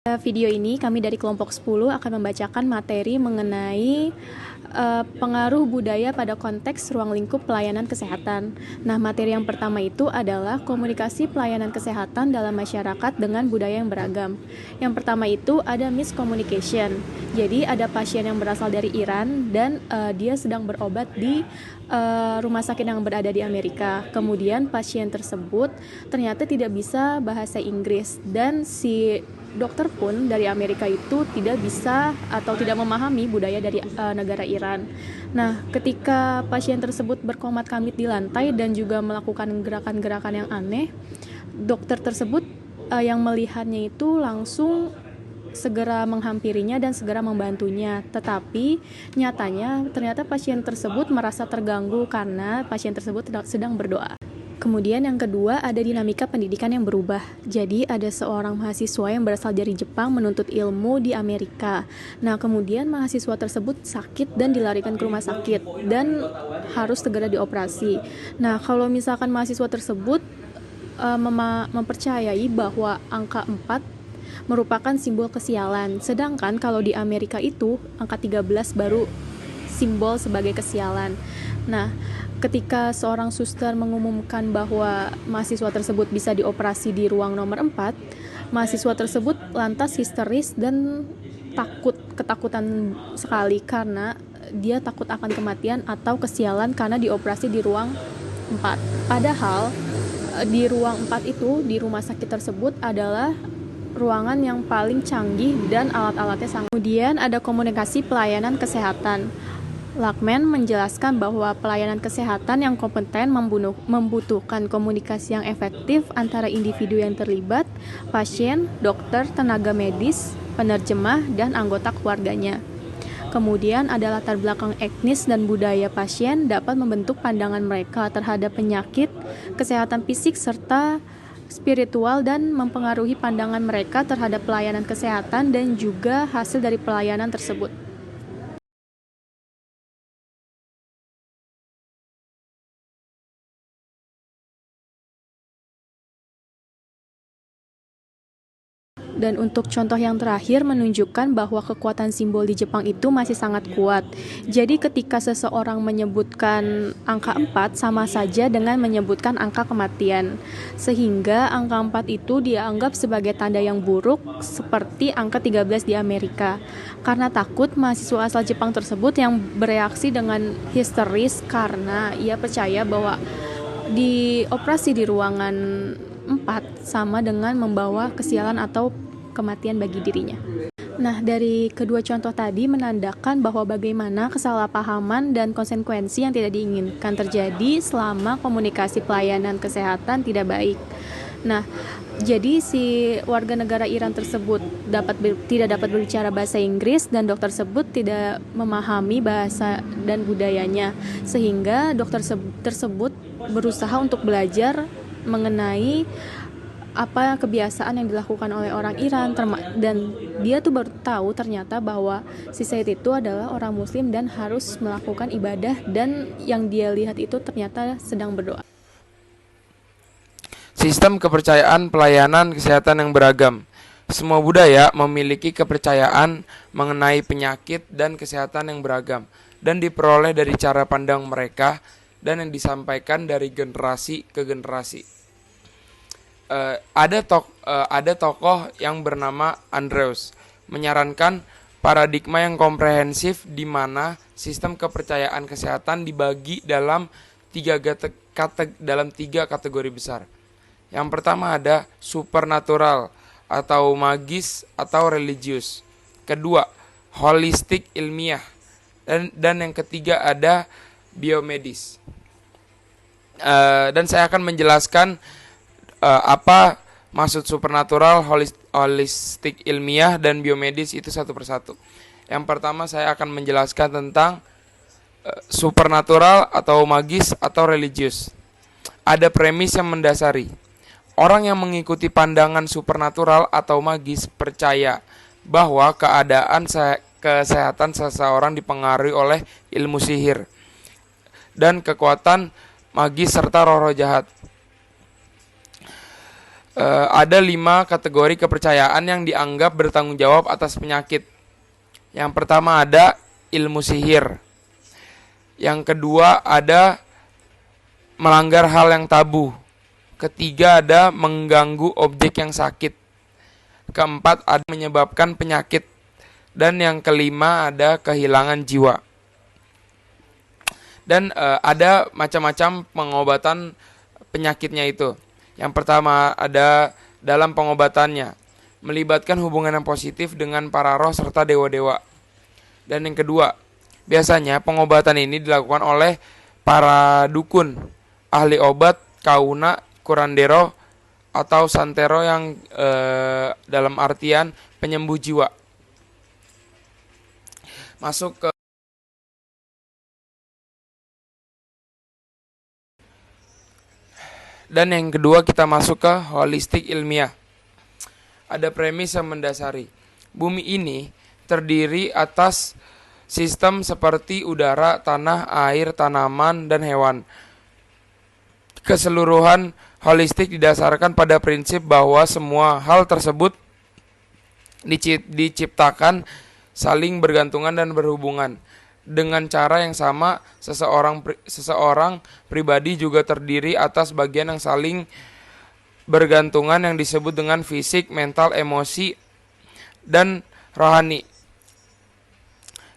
Video ini kami dari kelompok 10 akan membacakan materi mengenai pengaruh budaya pada konteks ruang lingkup pelayanan kesehatan. Nah, materi yang pertama itu adalah komunikasi pelayanan kesehatan dalam masyarakat dengan budaya yang beragam. Yang pertama itu ada miscommunication. Jadi ada pasien yang berasal dari Iran dan dia sedang berobat di rumah sakit yang berada di Amerika. Kemudian pasien tersebut ternyata tidak bisa bahasa Inggris dan si dokter pun dari Amerika itu tidak bisa atau tidak memahami budaya dari negara Iran. Nah, ketika pasien tersebut berkomat-kamit di lantai dan juga melakukan gerakan-gerakan yang aneh, dokter tersebut yang melihatnya itu langsung segera menghampirinya dan segera membantunya. Tetapi nyatanya ternyata pasien tersebut merasa terganggu karena pasien tersebut sedang berdoa. Kemudian yang kedua ada dinamika pendidikan yang berubah. Jadi ada seorang mahasiswa yang berasal dari Jepang menuntut ilmu di Amerika. Nah, kemudian mahasiswa tersebut sakit dan dilarikan ke rumah sakit dan harus segera dioperasi. Nah, kalau misalkan mahasiswa tersebut mempercayai bahwa angka 4 merupakan simbol kesialan. Sedangkan kalau di Amerika itu angka 13 baru simbol sebagai kesialan. Nah, ketika seorang suster mengumumkan bahwa mahasiswa tersebut bisa dioperasi di ruang nomor 4, mahasiswa tersebut lantas histeris dan ketakutan sekali karena dia takut akan kematian atau kesialan karena dioperasi di ruang 4. Padahal di ruang 4 itu, di rumah sakit tersebut adalah ruangan yang paling canggih dan alat-alatnya sangat. Kemudian ada komunikasi pelayanan kesehatan. Lackman menjelaskan bahwa pelayanan kesehatan yang kompeten membutuhkan komunikasi yang efektif antara individu yang terlibat, pasien, dokter, tenaga medis, penerjemah, dan anggota keluarganya. Kemudian ada latar belakang etnis dan budaya pasien dapat membentuk pandangan mereka terhadap penyakit, kesehatan fisik, serta spiritual dan mempengaruhi pandangan mereka terhadap pelayanan kesehatan dan juga hasil dari pelayanan tersebut. Dan untuk contoh yang terakhir menunjukkan bahwa kekuatan simbol di Jepang itu masih sangat kuat. Jadi ketika seseorang menyebutkan angka 4 sama saja dengan menyebutkan angka kematian. Sehingga angka 4 itu dianggap sebagai tanda yang buruk seperti angka 13 di Amerika. Karena takut, mahasiswa asal Jepang tersebut yang bereaksi dengan histeris karena ia percaya bahwa dioperasi di ruangan 4 sama dengan membawa kesialan atau kematian bagi dirinya. Nah, dari kedua contoh tadi menandakan bahwa bagaimana kesalahpahaman dan konsekuensi yang tidak diinginkan terjadi selama komunikasi pelayanan kesehatan tidak baik. Nah, jadi si warga negara Iran tersebut tidak dapat berbicara bahasa Inggris dan dokter tersebut tidak memahami bahasa dan budayanya, sehingga dokter tersebut berusaha untuk belajar mengenai apa kebiasaan yang dilakukan oleh orang Iran dan dia tuh baru tahu ternyata bahwa si Said itu adalah orang muslim dan harus melakukan ibadah dan yang dia lihat itu ternyata sedang berdoa. Sistem kepercayaan pelayanan kesehatan yang beragam. Semua budaya memiliki kepercayaan mengenai penyakit dan kesehatan yang beragam dan diperoleh dari cara pandang mereka dan yang disampaikan dari generasi ke generasi. Ada tokoh yang bernama Andrews menyarankan paradigma yang komprehensif di mana sistem kepercayaan kesehatan dibagi dalam tiga kategori besar. Yang pertama ada supernatural atau magis atau religius. Kedua, holistik ilmiah. Dan yang ketiga ada biomedis. Dan saya akan menjelaskan apa maksud supernatural, holistik ilmiah, dan biomedis itu satu persatu. Yang pertama saya akan menjelaskan tentang supernatural atau magis atau religius. Ada premis yang mendasari. Orang yang mengikuti pandangan supernatural atau magis percaya bahwa keadaan kesehatan seseorang dipengaruhi oleh ilmu sihir dan kekuatan magis serta roh-roh jahat. Ada 5 kategori kepercayaan yang dianggap bertanggung jawab atas penyakit. Yang pertama ada ilmu sihir. Yang kedua ada melanggar hal yang tabu. Ketiga ada mengganggu objek yang sakit. Keempat ada menyebabkan penyakit. Dan yang kelima ada kehilangan jiwa. Dan ada macam-macam pengobatan penyakitnya itu. Yang pertama ada dalam pengobatannya, melibatkan hubungan yang positif dengan para roh serta dewa-dewa. Dan yang kedua, biasanya pengobatan ini dilakukan oleh para dukun, ahli obat, kauna, kurandero, atau santero yang dalam artian penyembuh jiwa. Masuk ke Dan yang kedua kita masuk ke holistik ilmiah. Ada premis yang mendasari. Bumi ini terdiri atas sistem seperti udara, tanah, air, tanaman, dan hewan. Keseluruhan holistik didasarkan pada prinsip bahwa semua hal tersebut diciptakan saling bergantungan dan berhubungan. Dengan cara yang sama, seseorang pribadi juga terdiri atas bagian yang saling bergantungan yang disebut dengan fisik, mental, emosi, dan rohani.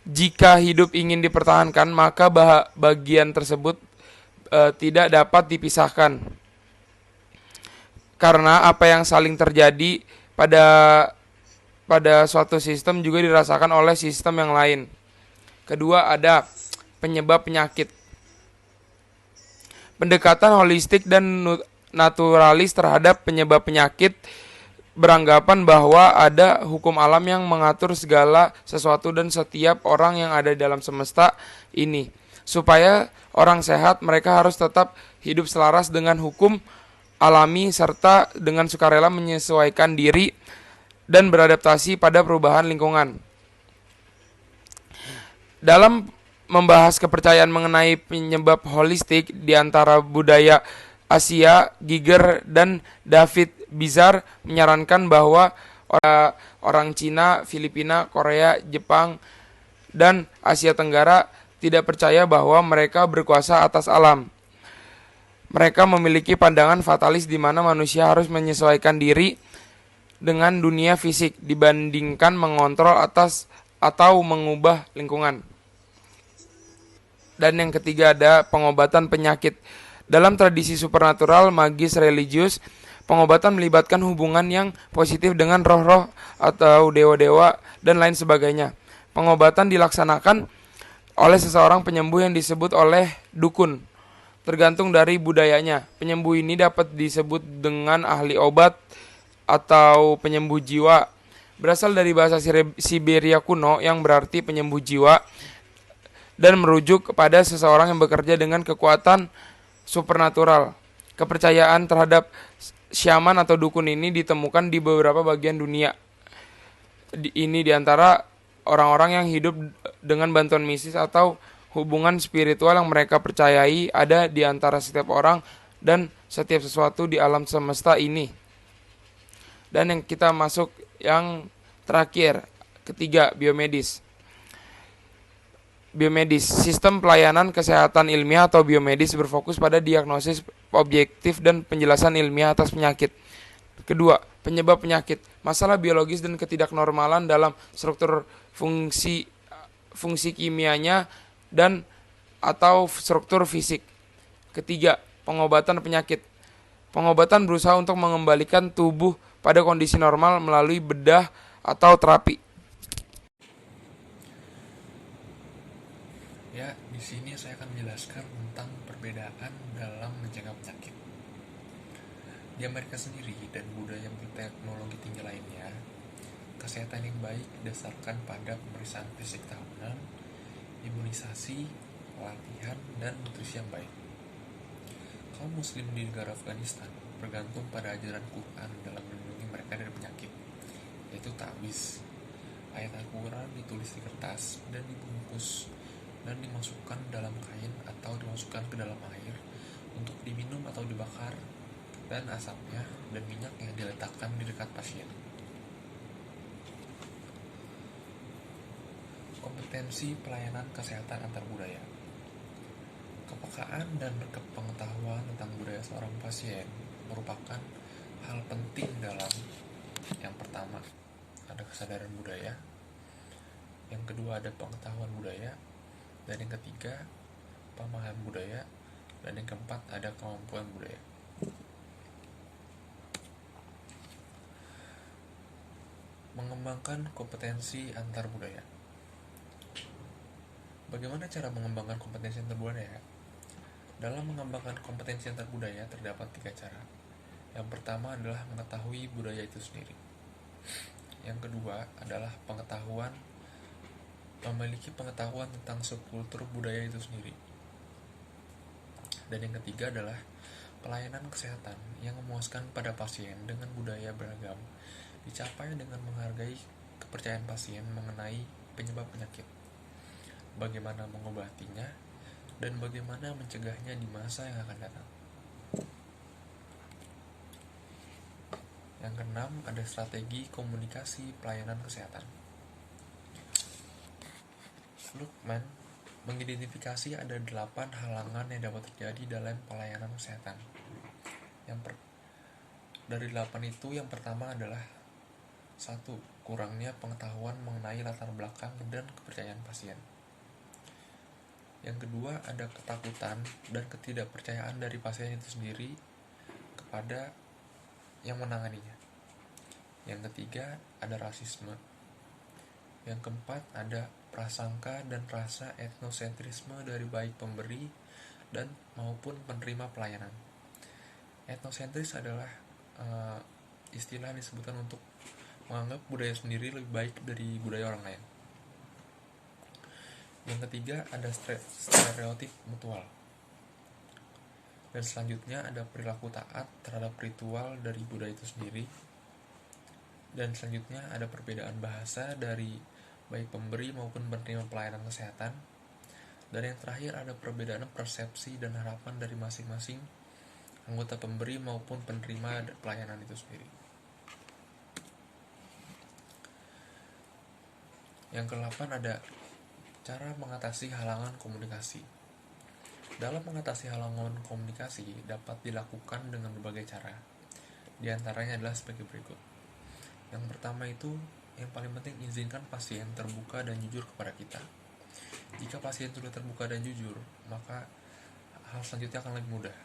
Jika hidup ingin dipertahankan, maka bagian tersebut tidak dapat dipisahkan. Karena apa yang saling terjadi pada suatu sistem juga dirasakan oleh sistem yang lain. Kedua ada penyebab penyakit. Pendekatan holistik dan naturalis terhadap penyebab penyakit beranggapan bahwa ada hukum alam yang mengatur segala sesuatu dan setiap orang yang ada dalam semesta ini. Supaya orang sehat, mereka harus tetap hidup selaras dengan hukum alami serta dengan sukarela menyesuaikan diri dan beradaptasi pada perubahan lingkungan. Dalam membahas kepercayaan mengenai penyebab holistik di antara budaya Asia, Giger dan David Bizar menyarankan bahwa orang Cina, Filipina, Korea, Jepang, dan Asia Tenggara tidak percaya bahwa mereka berkuasa atas alam. Mereka memiliki pandangan fatalis di mana manusia harus menyesuaikan diri dengan dunia fisik dibandingkan mengontrol atas atau mengubah lingkungan. Dan yang ketiga ada pengobatan penyakit. Dalam tradisi supernatural, magis, religius, pengobatan melibatkan hubungan yang positif dengan roh-roh atau dewa-dewa dan lain sebagainya. Pengobatan dilaksanakan oleh seseorang penyembuh yang disebut oleh dukun. Tergantung dari budayanya. Penyembuh ini dapat disebut dengan ahli obat atau penyembuh jiwa. Berasal dari bahasa Siberia kuno yang berarti penyembuh jiwa dan merujuk kepada seseorang yang bekerja dengan kekuatan supernatural. Kepercayaan terhadap syaman atau dukun ini ditemukan di beberapa bagian dunia. Ini diantara orang-orang yang hidup dengan bantuan mistis atau hubungan spiritual yang mereka percayai ada di antara setiap orang dan setiap sesuatu di alam semesta ini. Dan yang kita masuk yang terakhir, ketiga, biomedis. Biomedis, sistem pelayanan kesehatan ilmiah atau biomedis berfokus pada diagnosis objektif dan penjelasan ilmiah atas penyakit. Kedua, penyebab penyakit, masalah biologis dan ketidaknormalan dalam struktur fungsi kimianya dan atau struktur fisik. Ketiga, pengobatan penyakit. Pengobatan berusaha untuk mengembalikan tubuh pada kondisi normal melalui bedah atau terapi. Ya, di sini saya akan menjelaskan tentang perbedaan dalam mencegah penyakit. Di Amerika sendiri dan budaya berteknologi tinggi lainnya, kesehatan yang baik didasarkan pada pemeriksaan fisik tahunan, imunisasi, latihan, dan nutrisi yang baik. Kaum muslim di negara Afghanistan bergantung pada ajaran Quran dalam melindungi mereka dari penyakit, yaitu ta'wiz. Ayat Al-Quran ditulis di kertas dan dibungkus dan dimasukkan dalam kain atau dimasukkan ke dalam air untuk diminum atau dibakar dan asapnya dan minyak yang diletakkan di dekat pasien. Kompetensi pelayanan kesehatan antar budaya. Kepekaan dan pengetahuan tentang budaya seorang pasien merupakan hal penting dalam yang pertama ada kesadaran budaya, yang kedua ada pengetahuan budaya, dan yang ketiga pemahaman budaya, dan yang keempat ada kemampuan budaya. Mengembangkan kompetensi antar budaya. Bagaimana cara mengembangkan kompetensi antar budaya? Dalam mengembangkan kompetensi antar budaya terdapat 3 cara. Yang pertama adalah mengetahui budaya itu sendiri. Yang kedua adalah memiliki pengetahuan tentang subkultur budaya itu sendiri. Dan yang ketiga adalah pelayanan kesehatan yang memuaskan pada pasien dengan budaya beragam dicapai dengan menghargai kepercayaan pasien mengenai penyebab penyakit, bagaimana mengobatinya, dan bagaimana mencegahnya di masa yang akan datang. Yang keenam, ada strategi komunikasi pelayanan kesehatan. Luqman mengidentifikasi ada 8 halangan yang dapat terjadi dalam pelayanan kesehatan. Dari 8 itu, yang pertama adalah 1. Kurangnya pengetahuan mengenai latar belakang dan kepercayaan pasien. Yang kedua, ada ketakutan dan ketidakpercayaan dari pasien itu sendiri kepada yang menanganinya. Yang ketiga, ada rasisme. Yang keempat, ada prasangka dan rasa etnosentrisme dari baik pemberi dan maupun penerima pelayanan. Etnosentris adalah istilah yang disebutkan untuk menganggap budaya sendiri lebih baik dari budaya orang lain. Yang ketiga, ada stereotip mutual. Dan selanjutnya ada perilaku taat terhadap ritual dari budaya itu sendiri. Dan selanjutnya ada perbedaan bahasa dari baik pemberi maupun penerima pelayanan kesehatan. Dan yang terakhir ada perbedaan persepsi dan harapan dari masing-masing anggota pemberi maupun penerima pelayanan itu sendiri. Yang ke-8 ada cara mengatasi halangan komunikasi. Dalam mengatasi halangan komunikasi dapat dilakukan dengan berbagai cara. Di antaranya adalah sebagai berikut. Yang pertama itu, yang paling penting, izinkan pasien terbuka dan jujur kepada kita. Jika pasien sudah terbuka dan jujur, maka hal selanjutnya akan lebih mudah.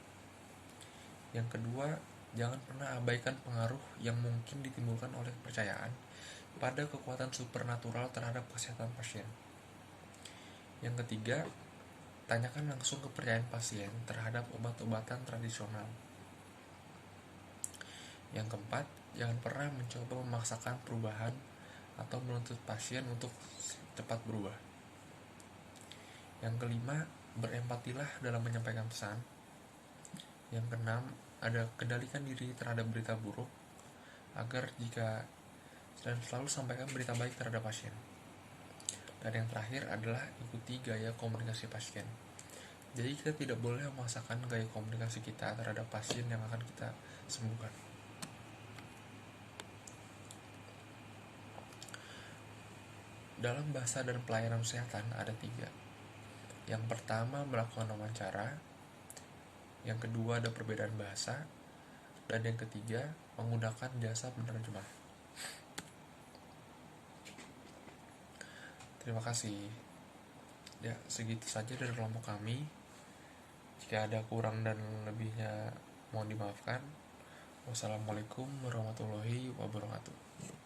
Yang kedua, jangan pernah abaikan pengaruh yang mungkin ditimbulkan oleh kepercayaan pada kekuatan supernatural terhadap kesehatan pasien. Yang ketiga, tanyakan langsung kepercayaan pasien terhadap obat-obatan tradisional. Yang keempat, jangan pernah mencoba memaksakan perubahan atau menuntut pasien untuk cepat berubah. Yang kelima, berempatilah dalam menyampaikan pesan. Yang keenam, ada kendalikan diri terhadap berita buruk dan selalu sampaikan berita baik terhadap pasien. Dan yang terakhir adalah ikuti gaya komunikasi pasien. Jadi kita tidak boleh memaksakan gaya komunikasi kita terhadap pasien yang akan kita sembuhkan. Dalam bahasa dan pelayanan kesehatan ada 3. Yang pertama, melakukan wawancara. Yang kedua, ada perbedaan bahasa. Dan yang ketiga, menggunakan jasa penerjemah. Terima kasih. Ya, segitu saja dari kelompok kami. Jika ada kurang dan lebihnya mohon dimaafkan. Wassalamualaikum warahmatullahi wabarakatuh.